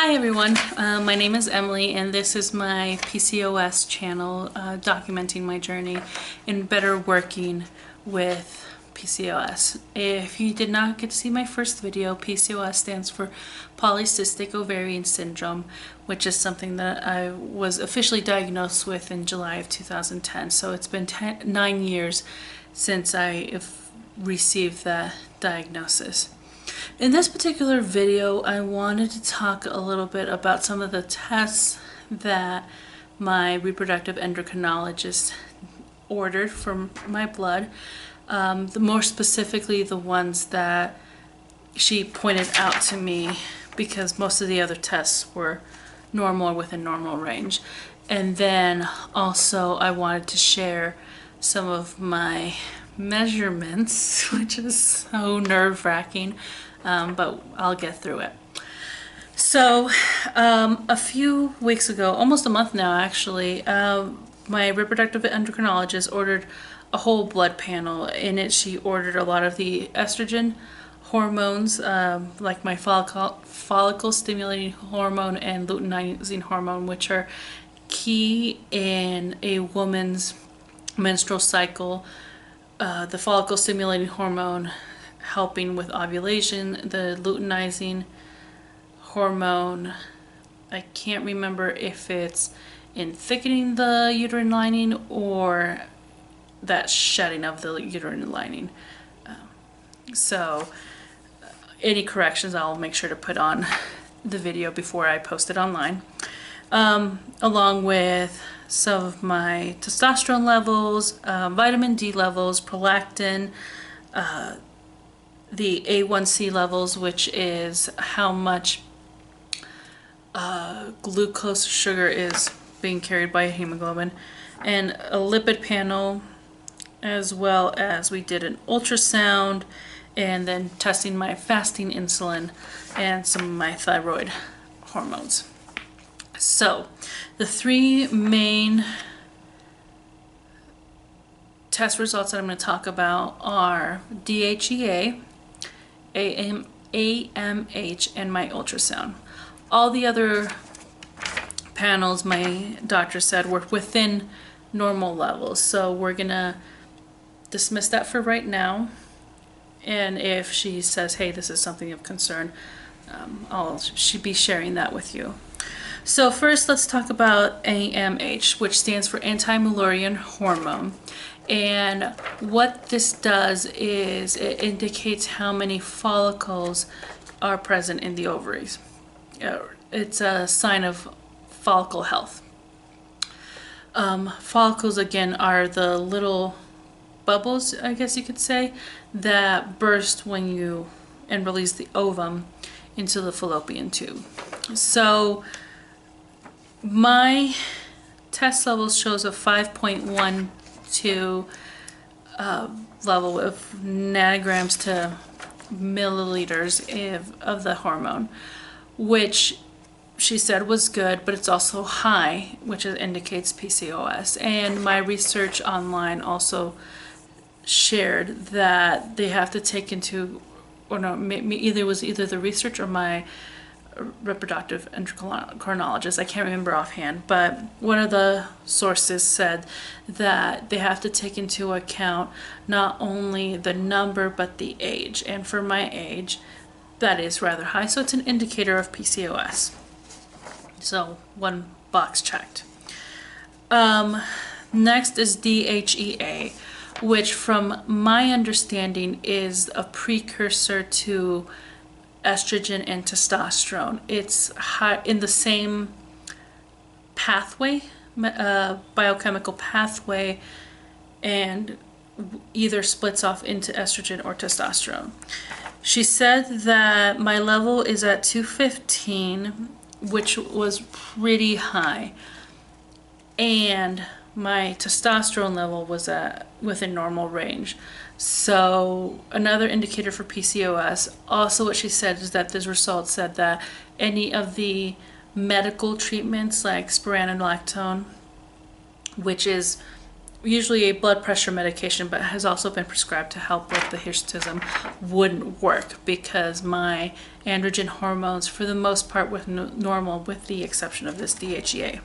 Hi everyone, my name is Emily and this is my PCOS channel documenting my journey in better working with PCOS. If you did not get to see my first video, PCOS stands for Polycystic Ovarian Syndrome, which is something that I was officially diagnosed with in July of 2010. So it's been 9 years since I received that diagnosis. In this particular video, I wanted to talk a little bit about some of the tests that my reproductive endocrinologist ordered from my blood, more specifically the ones that she pointed out to me, because most of the other tests were normal or within normal range. And then also I wanted to share some of my measurements, which is so nerve-wracking, but I'll get through it. So a few weeks ago, almost a month now actually, my reproductive endocrinologist ordered a whole blood panel. In it she ordered a lot of the estrogen hormones, like my follicle stimulating hormone and luteinizing hormone, which are key in a woman's menstrual cycle. The follicle stimulating hormone helping with ovulation, the luteinizing hormone, I can't remember if it's in thickening the uterine lining or that shedding of the uterine lining. So any corrections I'll make sure to put on the video before I post it online, along with some of my testosterone levels, vitamin D levels, prolactin, the A1C levels, which is how much glucose sugar is being carried by hemoglobin, and a lipid panel, as well as we did an ultrasound and then testing my fasting insulin and some of my thyroid hormones. So the three main test results that I'm going to talk about are DHEA, AMH, and my ultrasound. All the other panels, my doctor said, were within normal levels, so we're gonna dismiss that for right now, and if she says, hey, this is something of concern, I'll be sharing that with you. So first, let's talk about AMH, which stands for anti-Mullerian hormone. And what this does is it indicates how many follicles are present in the ovaries. It's a sign of follicle health. Follicles, again, are the little bubbles, I guess you could say, that burst when you and release the ovum into the fallopian tube. So my test levels shows a 5.12 level of nanograms to milliliters of the hormone, which she said was good, but it's also high, which indicates PCOS. And my research online also shared that they have to take into, or no, it was either the research or my reproductive endocrinologist, I can't remember offhand, but one of the sources said that they have to take into account not only the number but the age, and for my age that is rather high, so it's an indicator of PCOS. So one box checked. Next is DHEA, which from my understanding is a precursor to estrogen and testosterone. It's high in the same pathway, biochemical pathway, and either splits off into estrogen or testosterone. She said that my level is at 215, which was pretty high, and my testosterone level was within normal range. So another indicator for PCOS. Also what she said is that this result said that any of the medical treatments like spironolactone, which is usually a blood pressure medication, but has also been prescribed to help with the hirsutism, wouldn't work because my androgen hormones, for the most part, were normal, with the exception of this DHEA.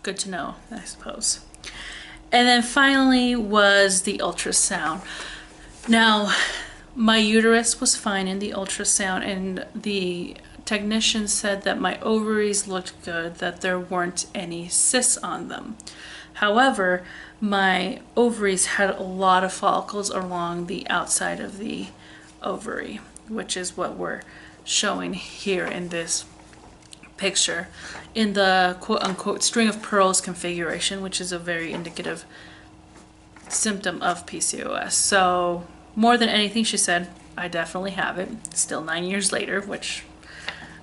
Good to know, I suppose. And then finally was the ultrasound. Now, my uterus was fine in the ultrasound, and the technician said that my ovaries looked good, that there weren't any cysts on them. However, my ovaries had a lot of follicles along the outside of the ovary, which is what we're showing here in this picture, in the quote-unquote string of pearls configuration, which is a very indicative symptom of PCOS. So more than anything, she said, I definitely have it. Still 9 years later, which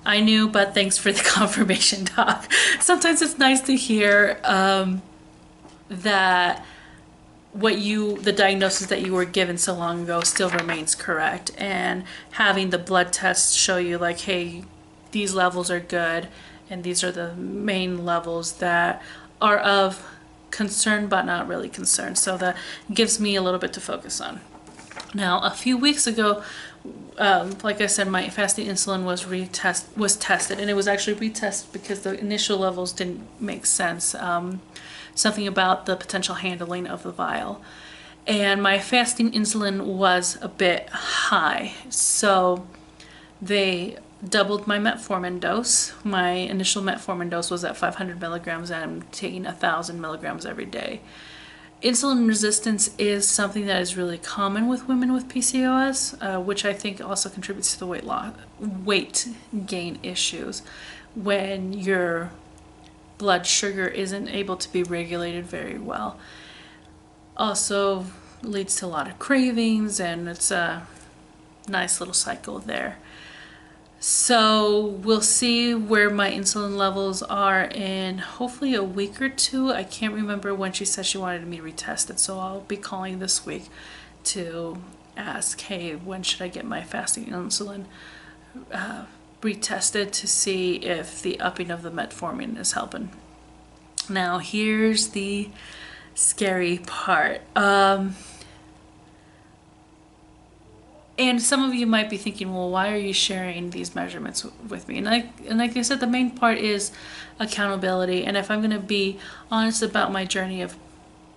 I knew, but thanks for the confirmation, doc. Sometimes it's nice to hear that the diagnosis that you were given so long ago still remains correct, and having the blood tests show you like, hey, these levels are good, and these are the main levels that are of concern but not really concern. So that gives me a little bit to focus on. Now, a few weeks ago, like I said, my fasting insulin was tested, and it was actually retested because the initial levels didn't make sense. Something about the potential handling of the vial. And my fasting insulin was a bit high, so they doubled my metformin dose. My initial metformin dose was at 500 milligrams, and I'm taking 1,000 milligrams every day. Insulin resistance is something that is really common with women with PCOS, which I think also contributes to the weight gain issues when your blood sugar isn't able to be regulated very well. Also leads to a lot of cravings, and it's a nice little cycle there. So we'll see where my insulin levels are in hopefully a week or two. I can't remember when she said she wanted me retested, so I'll be calling this week to ask, hey, when should I get my fasting insulin retested to see if the upping of the metformin is helping. Now here's the scary part. And some of you might be thinking, well, why are you sharing these measurements with me? And like I said, the main part is accountability. And if I'm going to be honest about my journey with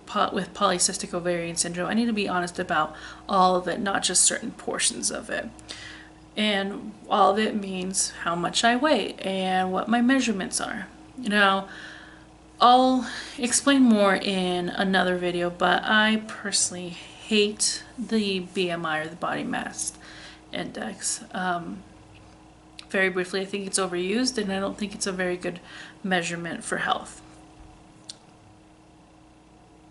polycystic ovarian syndrome, I need to be honest about all of it, not just certain portions of it. And all of it means how much I weigh and what my measurements are. Now, I'll explain more in another video, but I personally hate the BMI, or the body mass index. Very briefly, I think it's overused, and I don't think it's a very good measurement for health.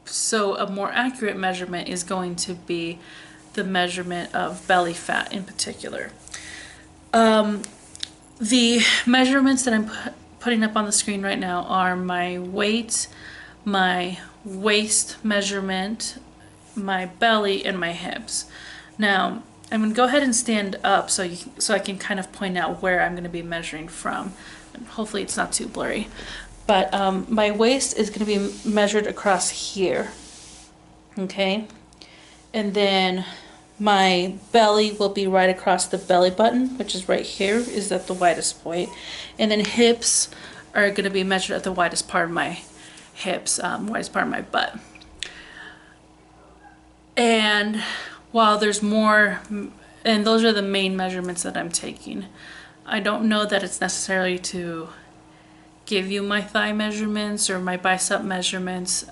So a more accurate measurement is going to be the measurement of belly fat in particular. The measurements that I'm putting up on the screen right now are my weight, my waist measurement, my belly, and my hips. Now I'm going to go ahead and stand up so I can kind of point out where I'm going to be measuring from, and hopefully it's not too blurry. But my waist is going to be measured across here, okay, and then my belly will be right across the belly button, which is right here, is at the widest point, and then hips are going to be measured at the widest part of my hips, widest part of my butt. And while there's more, and those are the main measurements that I'm taking, I don't know that it's necessarily to give you my thigh measurements or my bicep measurements,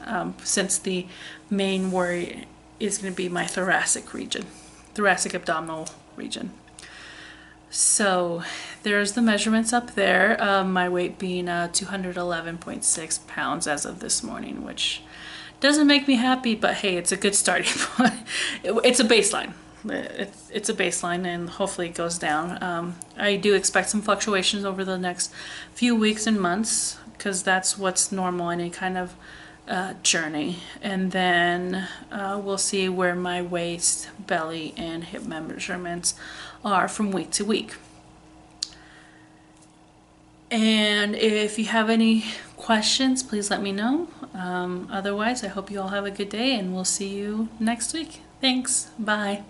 since the main worry is going to be my thoracic abdominal region. So there's the measurements up there, my weight being 211.6 pounds as of this morning, which doesn't make me happy, but hey, it's a good starting point. It's a baseline. It's a baseline, and hopefully it goes down. I do expect some fluctuations over the next few weeks and months, because that's what's normal in any kind of journey. And then we'll see where my waist, belly, and hip measurements are from week to week. And if you have any questions, please let me know. Otherwise, I hope you all have a good day, and we'll see you next week. Thanks. Bye.